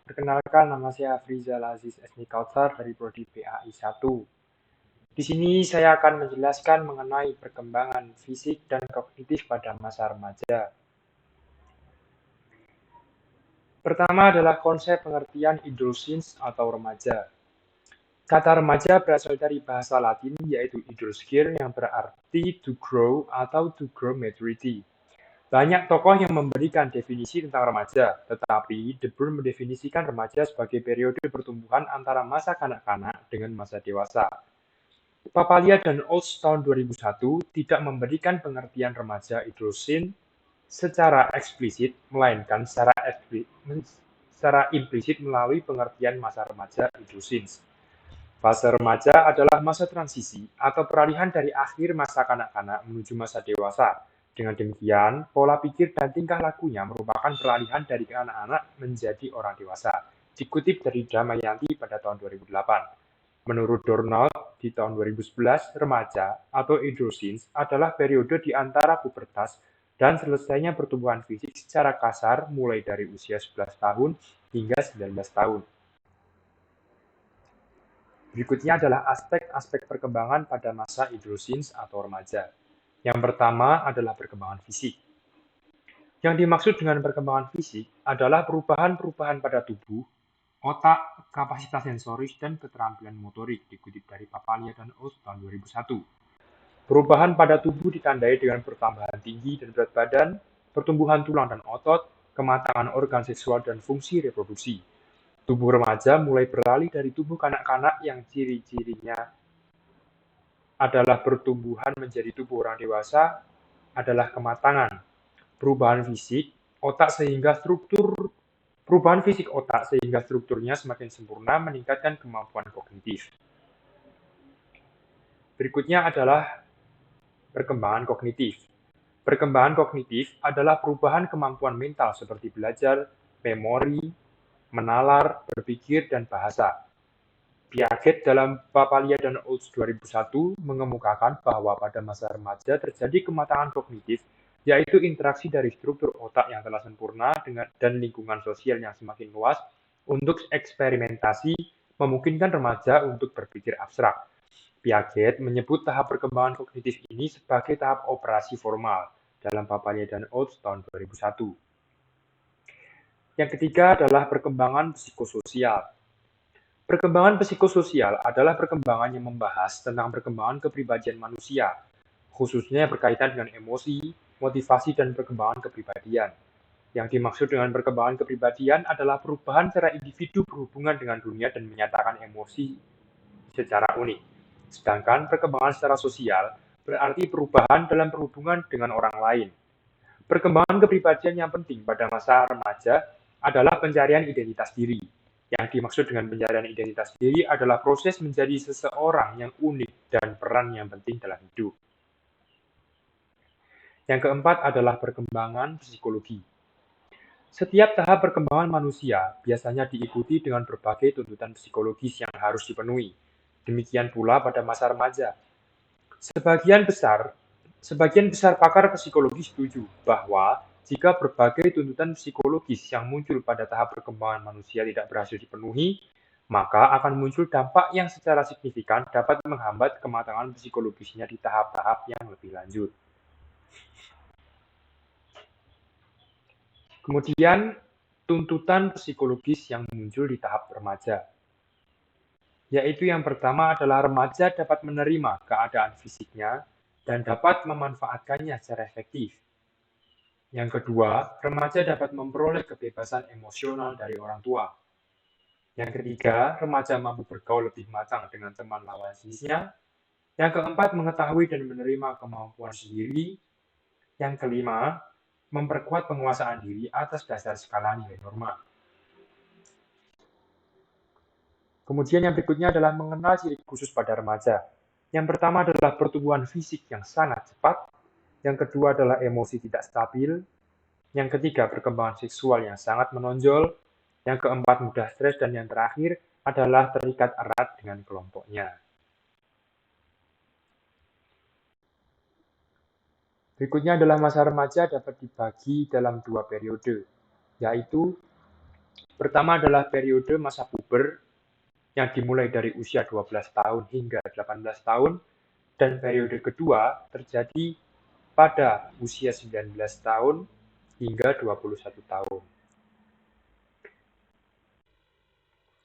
Perkenalkan, nama saya Afrizal Aziz Esni Kautsar dari Prodi PAI 1. Di sini saya akan menjelaskan mengenai perkembangan fisik dan kognitif pada masa remaja. Pertama adalah konsep pengertian idolescence atau remaja. Kata remaja berasal dari bahasa Latin yaitu idolescere yang berarti to grow atau to grow maturity. Banyak tokoh yang memberikan definisi tentang remaja, tetapi De Boer mendefinisikan remaja sebagai periode pertumbuhan antara masa kanak-kanak dengan masa dewasa. Papalia dan Olds tahun 2001 tidak memberikan pengertian remaja idolescence secara eksplisit, melainkan secara implisit melalui pengertian masa remaja idolescence. Fase remaja adalah masa transisi atau peralihan dari akhir masa kanak-kanak menuju masa dewasa. Dengan demikian, pola pikir dan tingkah lakunya merupakan peralihan dari anak-anak menjadi orang dewasa. Dikutip dari Damayanti pada tahun 2008. Menurut Donald, di tahun 2011, remaja atau adolescence adalah periode di antara pubertas dan selesainya pertumbuhan fisik secara kasar mulai dari usia 11 tahun hingga 19 tahun. Berikutnya adalah aspek-aspek perkembangan pada masa adolescence atau remaja. Yang pertama adalah perkembangan fisik. Yang dimaksud dengan perkembangan fisik adalah perubahan-perubahan pada tubuh, otak, kapasitas sensoris, dan keterampilan motorik, dikutip dari Papalia dan Olds tahun 2001. Perubahan pada tubuh ditandai dengan pertambahan tinggi dan berat badan, pertumbuhan tulang dan otot, kematangan organ seksual dan fungsi reproduksi. Tubuh remaja mulai beralih dari tubuh kanak-kanak yang ciri-cirinya adalah pertumbuhan menjadi tubuh orang dewasa adalah kematangan. Perubahan fisik otak sehingga strukturnya semakin sempurna meningkatkan kemampuan kognitif. Berikutnya adalah perkembangan kognitif. Perkembangan kognitif adalah perubahan kemampuan mental seperti belajar, memori, menalar, berpikir, dan bahasa. Piaget dalam Papalia dan Olds 2001 mengemukakan bahwa pada masa remaja terjadi kematangan kognitif, yaitu interaksi dari struktur otak yang telah sempurna dan lingkungan sosial yang semakin luas untuk eksperimentasi memungkinkan remaja untuk berpikir abstrak. Piaget menyebut tahap perkembangan kognitif ini sebagai tahap operasi formal dalam Papalia dan Olds tahun 2001. Yang ketiga adalah perkembangan psikososial. Perkembangan psikososial adalah perkembangan yang membahas tentang perkembangan kepribadian manusia, khususnya berkaitan dengan emosi, motivasi, dan perkembangan kepribadian. Yang dimaksud dengan perkembangan kepribadian adalah perubahan cara individu berhubungan dengan dunia dan menyatakan emosi secara unik. Sedangkan perkembangan secara sosial berarti perubahan dalam perhubungan dengan orang lain. Perkembangan kepribadian yang penting pada masa remaja adalah pencarian identitas diri. Yang dimaksud dengan pencarian identitas diri adalah proses menjadi seseorang yang unik dan peran yang penting dalam hidup. Yang keempat adalah perkembangan psikologi. Setiap tahap perkembangan manusia biasanya diikuti dengan berbagai tuntutan psikologis yang harus dipenuhi. Demikian pula pada masa remaja. Sebagian besar pakar psikologi setuju bahwa jika berbagai tuntutan psikologis yang muncul pada tahap perkembangan manusia tidak berhasil dipenuhi, maka akan muncul dampak yang secara signifikan dapat menghambat kematangan psikologisnya di tahap-tahap yang lebih lanjut. Kemudian, tuntutan psikologis yang muncul di tahap remaja, yaitu yang pertama adalah remaja dapat menerima keadaan fisiknya dan dapat memanfaatkannya secara efektif. Yang kedua, remaja dapat memperoleh kebebasan emosional dari orang tua. Yang ketiga, remaja mampu bergaul lebih matang dengan teman lawan jenisnya. Yang keempat, mengetahui dan menerima kemampuan sendiri. Yang kelima, memperkuat penguasaan diri atas dasar skala nilai norma. Kemudian yang berikutnya adalah mengenal ciri khusus pada remaja. Yang pertama adalah pertumbuhan fisik yang sangat cepat. Yang kedua adalah emosi tidak stabil. Yang ketiga, perkembangan seksual yang sangat menonjol. Yang keempat, mudah stres. Dan yang terakhir adalah terikat erat dengan kelompoknya. Berikutnya adalah masa remaja dapat dibagi dalam dua periode, yaitu Pertama adalah periode masa puber yang dimulai dari usia 12 tahun hingga 18 tahun, dan periode kedua terjadi pada usia 19 tahun hingga 21 tahun.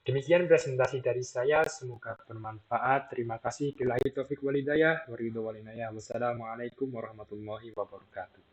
Demikian presentasi dari saya, semoga bermanfaat. Terima kasih. Billahi taufiq walhidayah. Wassalamualaikum warahmatullahi wabarakatuh.